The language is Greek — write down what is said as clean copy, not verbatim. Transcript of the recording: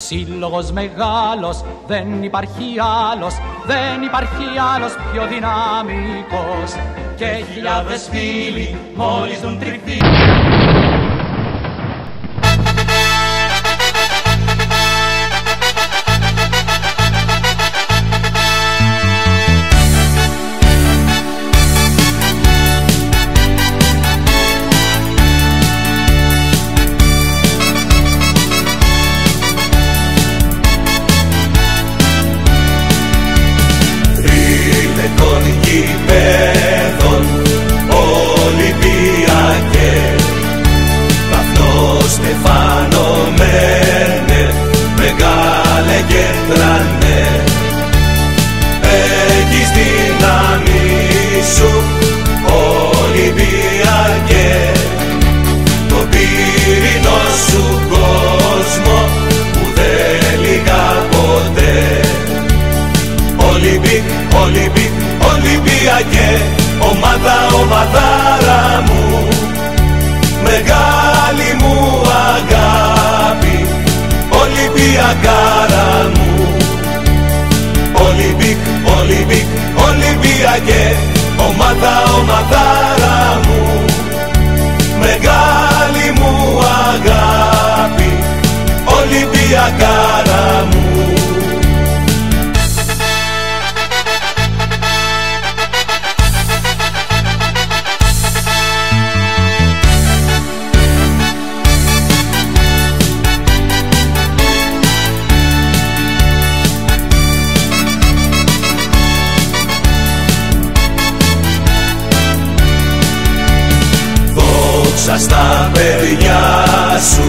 Σύλλογος μεγάλος, δεν υπάρχει άλλος, δεν υπάρχει άλλος πιο δυναμικός. Και χιλιάδες φίλοι μόλις δουν τρυφή. Των γηπέδων Ολυμπιακέ, Παθνό Στεφάνο μένε, μεγάλε και τρανέ. Έχεις δύναμη σου Ολυμπιακέ, το πύρινο σου κόσμο που δεν λυγά ποτέ. Ολυμπιακέ, ομάδα, ομαδάρα μου, μεγάλη μου αγάπη, Ολυμπιακάρα μου. Ολυμπιακέ, ομάδα, ομαδάρα μου, μεγάλη μου αγάπη, Ολυμπιακάρα μου. Στα παιδιά σου